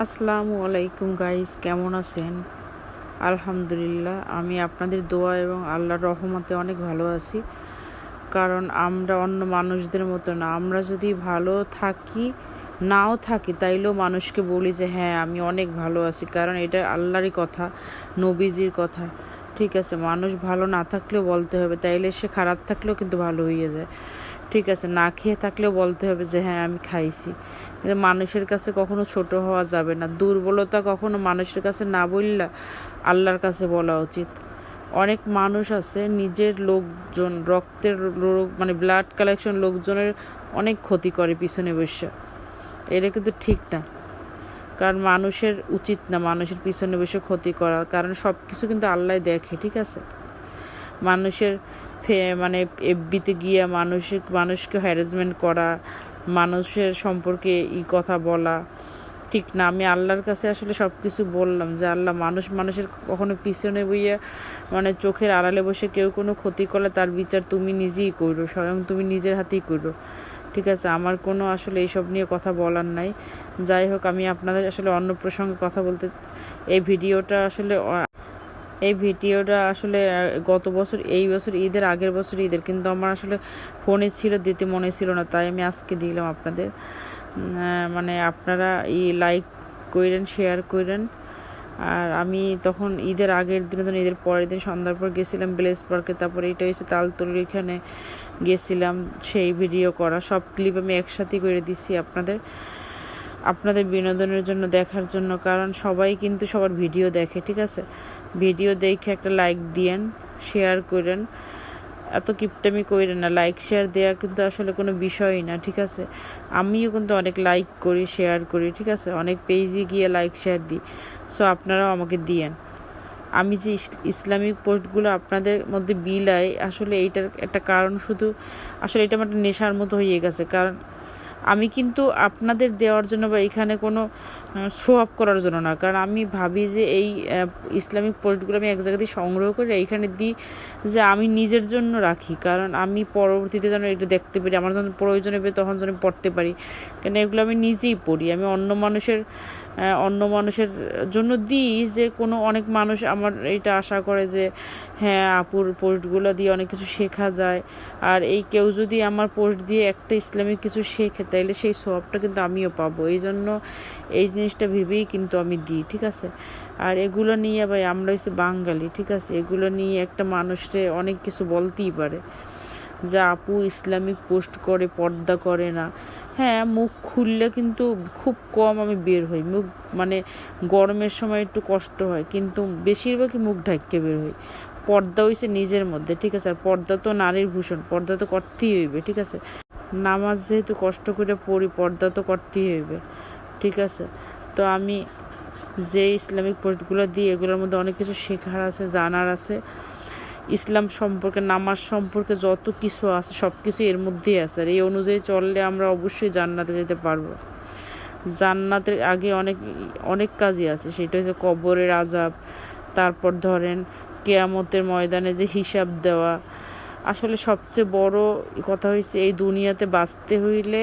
আসসালামু আলাইকুম গাইস, কেমন আছেন? আলহামদুলিল্লাহ, আমি আপনাদের দোয়া এবং আল্লাহর রহমতে অনেক ভালো আছি। কারণ আমরা অন্য মানুষদের মতো না। আমরা যদি ভালো থাকি নাও থাকি তাইলেও মানুষকে বলি যে হ্যাঁ আমি অনেক ভালো আছি, কারণ এটা আল্লাহরই কথা, নবীজির কথা। ঠিক আছে, মানুষ ভালো না থাকলেও বলতে হবে, তাইলে সে খারাপ থাকলেও কিন্তু ভালো হয়ে যায়। ঠিক আছে, না খেয়ে থাকলেও বলতে হবে যে হ্যাঁ আমি খাইছি। কিন্তু মানুষের কাছে কখনো ছোট হওয়া যাবে না। দুর্বলতা কখনো মানুষের কাছে না বললে আল্লাহর কাছে বলা উচিত। অনেক মানুষ আছে নিজের লোকজন, রক্তের লোক মানে ব্লাড কালেকশন লোকজনের অনেক ক্ষতি করে পিছনে বসে। এটা কিন্তু ঠিক না, কারণ মানুষের উচিত না মানুষের পিছনে বসে ক্ষতি করা, কারণ সব কিছু কিন্তু আল্লাহ দেখে। ঠিক আছে, মানুষের মানে এফবিতে গিয়ে মানুষকে হ্যারাসমেন্ট করা, মানুষের সম্পর্কে কথা বলা ঠিক না। আমি আল্লাহর কাছে আসলে সব কিছু বললাম যে আল্লাহ, মানুষের কখনো পিছনে বইয়া মানে চোখের আড়ালে বসে কেউ কোনো ক্ষতি করলে তার বিচার তুমি নিজেই করো, স্বয়ং তুমি নিজের হাতেই করো। ঠিক আছে, আমার কোনো আসলে এইসব নিয়ে কথা বলার নাই। যাই হোক, আমি আপনাদের আসলে অন্য প্রসঙ্গে কথা বলতে এই ভিডিওটা আসলে গত বছর, এই বছর ঈদের, আগের বছর ঈদের, কিন্তু আমার আসলে ফোনে ছিল, দিতে মনে ছিল না, তাই আমি আজকে দিলাম আপনাদের। মানে আপনারা লাইক করেন, শেয়ার করেন। আর আমি তখন ঈদের আগের দিন, তখন ঈদের পরের দিন সন্ধ্যার পর গেছিলাম ব্লেস পার্কে, তারপরে এটা হয়েছে তালতলির এখানে গেছিলাম, সেই ভিডিও করা সব ক্লিপ আমি একসাথে করে দিচ্ছি আপনাদের বিনোদনের জন্য, দেখার জন্য। কারণ সবাই কিন্তু সবার ভিডিও দেখে। ঠিক আছে, ভিডিও দেখে একটা লাইক দিয়েন, শেয়ার করেন, এত কিপটামি করেন না। লাইক শেয়ার দেওয়া কিন্তু আসলে কোনো বিষয়ই না। ঠিক আছে, আমিও কিন্তু অনেক লাইক করি, শেয়ার করি। ঠিক আছে, অনেক পেজে গিয়ে লাইক শেয়ার দিই। সো আপনারাও আমাকে দিয়েন। আমি যে ইসলামিক পোস্টগুলো আপনাদের মধ্যে বিলাই, আসলে এইটার একটা কারণ শুধু, আসলে এটা আমার নেশার মতো হয়ে গেছে। কারণ আমি কিন্তু আপনাদের দেওয়ার জন্য বা এখানে কোনো শো আপ করার জন্য না, কারণ আমি ভাবি যে এই ইসলামিক পোস্টগুলো আমি এক জায়গাতেই সংগ্রহ করে এইখানে দিই, যে আমি নিজের জন্য রাখি, কারণ আমি পরবর্তীতে যেন এটা দেখতে পারি, আমার যখন প্রয়োজন হবে তখন যেন পড়তে পারি। কেন এগুলো আমি নিজেই পড়ি, আমি অন্য মানুষের জন্য দিই, যে কোনো অনেক মানুষ আমার এটা আশা করে যে হ্যাঁ আপুর পোস্টগুলো দিয়ে অনেক কিছু শেখা যায়, আর এই কেউ যদি আমার পোস্ট দিয়ে একটা ইসলামিক কিছু শেখে তাইলে সেই সওয়াবটা কিন্তু আমিও পাবো। এই জন্য এই জিনিসটা ভেবেই কিন্তু আমি দিই। ঠিক আছে, আর এগুলো নিয়ে ভাই আমরা হচ্ছে বাঙালি। ঠিক আছে, এগুলো নিয়ে একটা মানুষকে অনেক কিছু বলতেই পারে যে আপু ইসলামিক পোস্ট করে, পর্দা করে না। হ্যাঁ, মুখ খুললে কিন্তু খুব কম আমি বের হই, মুখ মানে গরমের সময় একটু কষ্ট হয়, কিন্তু বেশিরভাগই মুখ ঢাকিয়ে বের হই। পর্দা হইছে নিজের মধ্যে। ঠিক আছে, আর পর্দা তো নারীর ভূষণ, পর্দা তো করতেই হইবে। ঠিক আছে, নামাজ যেহেতু কষ্ট করে পড়ি, পর্দা তো করতেই হইবে। ঠিক আছে, তো আমি যে ইসলামিক পোস্টগুলো দিই এগুলোর মধ্যে অনেক কিছু শেখার আছে, জানার আছে। ইসলাম সম্পর্কে, নামাজ সম্পর্কে যত কিছু আছে সব কিছু এর মধ্যেই আছে, আর এই অনুযায়ী চললে আমরা অবশ্যই জান্নাতে যেতে পারবো। জান্নাতের আগে অনেক অনেক কাজই আছে, সেটা হচ্ছে কবরের আযাব, তারপর ধরেন কিয়ামতের ময়দানে যে হিসাব দেওয়া। আসলে সবচেয়ে বড় কথা হয়েছে এই দুনিয়াতে বাঁচতে হইলে